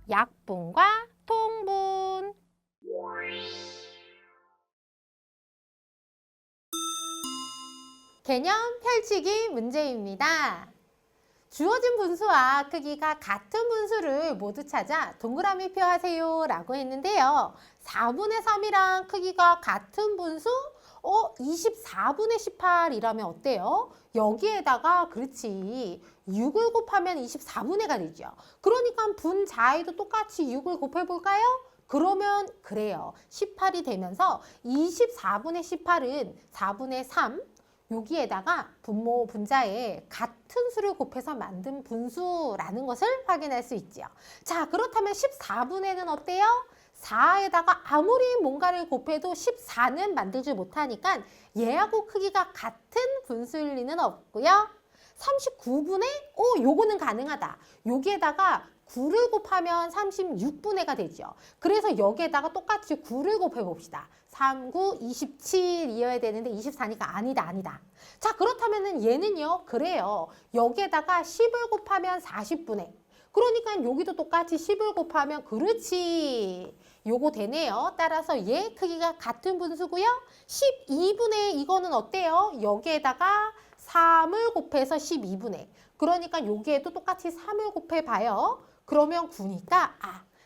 약분과 통분. 개념 펼치기 문제입니다. 주어진 분수와 크기가 같은 분수를 모두 찾아 동그라미 표하세요 라고 했는데요. 4분의 3이랑 크기가 같은 분수? 24분의 18이라면 어때요? 여기에다가 그렇지 6을 곱하면 24분의가 되죠. 그러니까 분자에도 똑같이 6을 곱해볼까요? 그러면 그래요. 18이 되면서 24분의 18은 4분의 3 여기에다가 분모, 분자에 같은 수를 곱해서 만든 분수라는 것을 확인할 수 있죠. 자, 그렇다면 14분의는 어때요? 4에다가 아무리 뭔가를 곱해도 14는 만들지 못하니까 얘하고 크기가 같은 분수일 리는 없고요. 39분의? 요거는 가능하다. 여기에다가 9를 곱하면 36분의가 되죠. 그래서 여기에다가 똑같이 9를 곱해봅시다. 3, 9, 27이어야 되는데 24니까 아니다. 자, 그렇다면은 얘는요, 그래요. 여기에다가 10을 곱하면 40분의. 그러니까 여기도 똑같이 10을 곱하면 그렇지. 요거 되네요. 따라서 얘 크기가 같은 분수고요. 12분의 이거는 어때요? 여기에다가 3을 곱해서 12분의. 그러니까 여기에도 똑같이 3을 곱해봐요. 그러면 9니까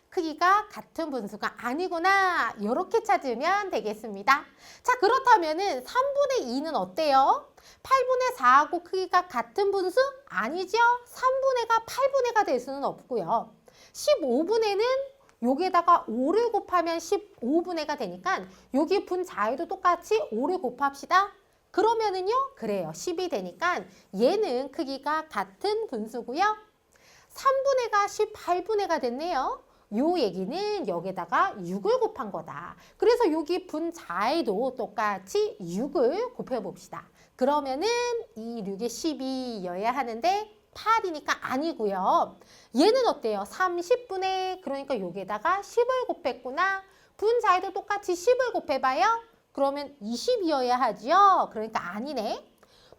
크기가 같은 분수가 아니구나. 이렇게 찾으면 되겠습니다. 자, 그렇다면은 3분의 2는 어때요? 8분의 4하고 크기가 같은 분수? 아니죠. 3분의가 8분의가 될 수는 없고요. 15분의는 여기에다가 5를 곱하면 15분의가 되니까 여기 분자에도 똑같이 5를 곱합시다. 그러면은요, 그래요. 10이 되니까 얘는 크기가 같은 분수고요. 3분의가 18분의가 됐네요. 요 얘기는 여기다가 6을 곱한 거다. 그래서 여기 분자에도 똑같이 6을 곱해봅시다. 그러면은 이 6이 12여야 하는데 8이니까 아니고요. 얘는 어때요? 30분의 그러니까 여기에다가 10을 곱했구나. 분자에도 똑같이 10을 곱해봐요. 그러면 20이어야 하죠. 그러니까 아니네.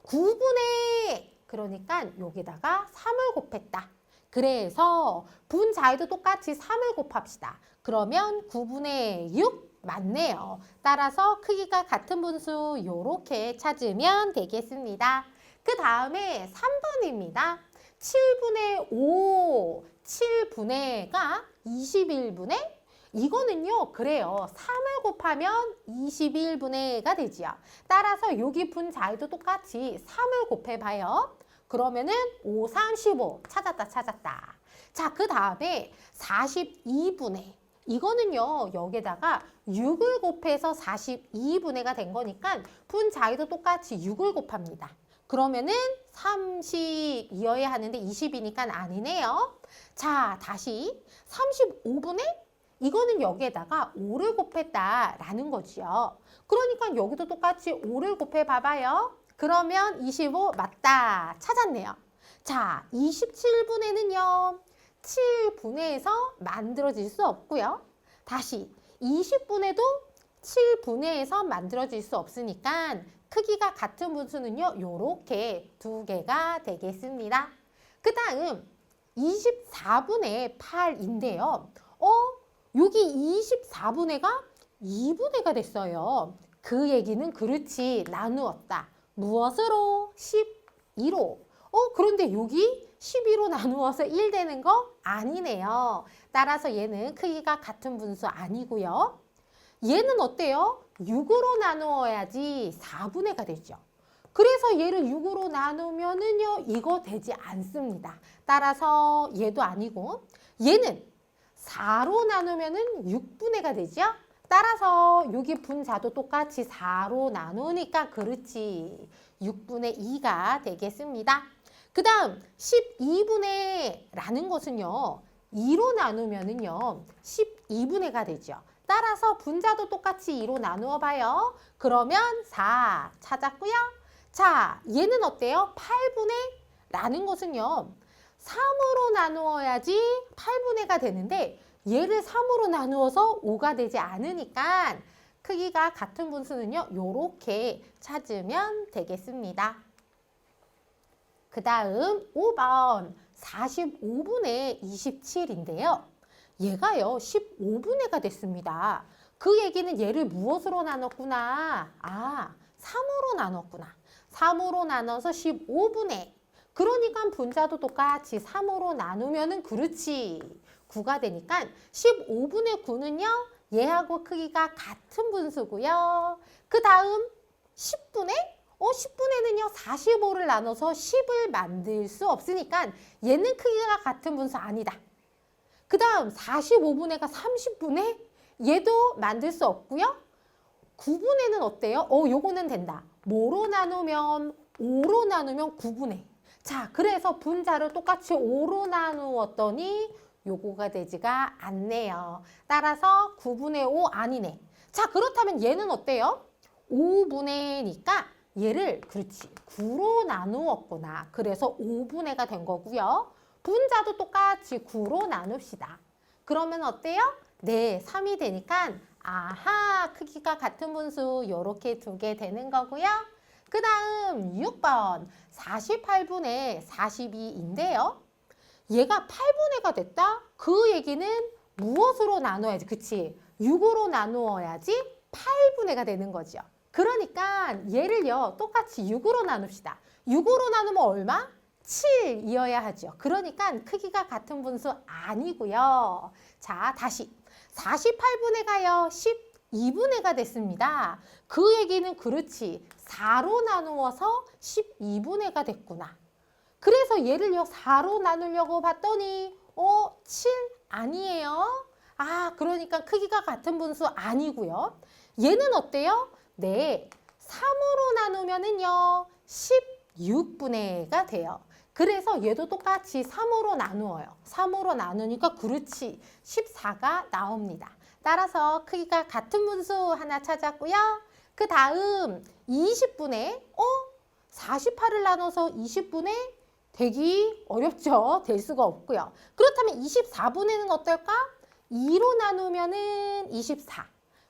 9분의 그러니까 여기다가 3을 곱했다. 그래서 분자에도 똑같이 3을 곱합시다. 그러면 9분의 6 맞네요. 따라서 크기가 같은 분수 요렇게 찾으면 되겠습니다. 그 다음에 3번입니다. 7분의 5, 7분의가 21분의 이거는요, 그래요. 3을 곱하면 21분의가 되지요. 따라서 여기 분자에도 똑같이 3을 곱해봐요. 그러면은 5, 3, 15 찾았다. 자, 그 다음에 42분의 이거는요, 여기다가 6을 곱해서 42분의가 된 거니까 분자에도 똑같이 6을 곱합니다. 그러면은 30이어야 하는데 20이니까 아니네요. 자, 다시 35분의 이거는 여기에다가 5를 곱했다라는 거지요. 그러니까 여기도 똑같이 5를 곱해봐봐요. 그러면 25 맞다. 찾았네요. 자, 27분의는요. 7분의에서 만들어질 수 없고요. 다시 20분의도 7분의에서 만들어질 수 없으니까 크기가 같은 분수는요. 요렇게 두 개가 되겠습니다. 그 다음 24분의 8인데요. 여기 24분의가 2분의가 됐어요. 그 얘기는 그렇지 나누었다. 무엇으로? 12로. 그런데 여기 12로 나누어서 1 되는 거 아니네요. 따라서 얘는 크기가 같은 분수 아니고요. 얘는 어때요? 6으로 나누어야지 4분의가 되죠. 그래서 얘를 6으로 나누면은요, 이거 되지 않습니다. 따라서 얘도 아니고, 얘는 4로 나누면은 6분의가 되죠? 따라서 여기 분자도 똑같이 4로 나누니까 그렇지. 6분의 2가 되겠습니다. 그 다음 12분의 라는 것은요. 2로 나누면은요. 12분의가 되죠. 따라서 분자도 똑같이 2로 나누어 봐요. 그러면 4 찾았고요. 자, 얘는 어때요? 8분의 라는 것은요. 3으로 나누어야지 8분의가 되는데 얘를 3으로 나누어서 5가 되지 않으니까 크기가 같은 분수는요. 요렇게 찾으면 되겠습니다. 그 다음 5번 45분의 27인데요. 얘가요 15분의가 됐습니다. 그 얘기는 얘를 무엇으로 나눴구나? 3으로 나눴구나. 3으로 나눠서 15분의. 그러니까 분자도 똑같이 3으로 나누면은 그렇지. 9가 되니까 15분의 9는요. 얘하고 크기가 같은 분수고요. 그 다음 10분의 10분에는요 45를 나눠서 10을 만들 수 없으니까 얘는 크기가 같은 분수 아니다. 그 다음 45분의가 30분의 얘도 만들 수 없고요. 9분의는 어때요? 요거는 된다. 뭐로 나누면 5로 나누면 9분의. 자, 그래서 분자를 똑같이 5로 나누었더니 요거가 되지가 않네요. 따라서 9분의 5 아니네. 자, 그렇다면 얘는 어때요? 5분의니까 얘를 그렇지 9로 나누었구나. 그래서 5분의가 된 거고요. 분자도 똑같이 9로 나눕시다. 그러면 어때요? 네, 3이 되니까 아하, 크기가 같은 분수 요렇게 두 개 되는 거고요. 그 다음 6번 48분의 42인데요. 얘가 8분의가 됐다? 그 얘기는 무엇으로 나눠야지? 그치? 6으로 나누어야지 8분의가 되는 거죠. 그러니까 얘를요 똑같이 6으로 나눕시다. 6으로 나누면 얼마? 7이어야 하죠. 그러니까 크기가 같은 분수 아니고요. 자, 다시 48분의가요 12분의가 됐습니다. 그 얘기는 그렇지 4로 나누어서 12분의가 됐구나. 그래서 얘를요 4로 나누려고 봤더니 7 아니에요. 그러니까 크기가 같은 분수 아니고요. 얘는 어때요? 네, 3으로 나누면은요 16분의가 돼요. 그래서 얘도 똑같이 3으로 나누어요. 3으로 나누니까 그렇지 14가 나옵니다. 따라서 크기가 같은 분수 하나 찾았고요. 그 다음 20분의 48을 나눠서 20분의 되기 어렵죠. 될 수가 없고요. 그렇다면 24분의는 어떨까? 2로 나누면은 24.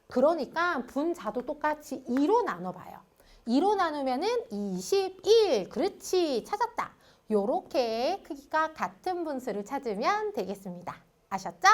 그러니까 분자도 똑같이 2로 나눠봐요. 2로 나누면은 21. 그렇지. 찾았다. 요렇게 크기가 같은 분수를 찾으면 되겠습니다. 아셨죠?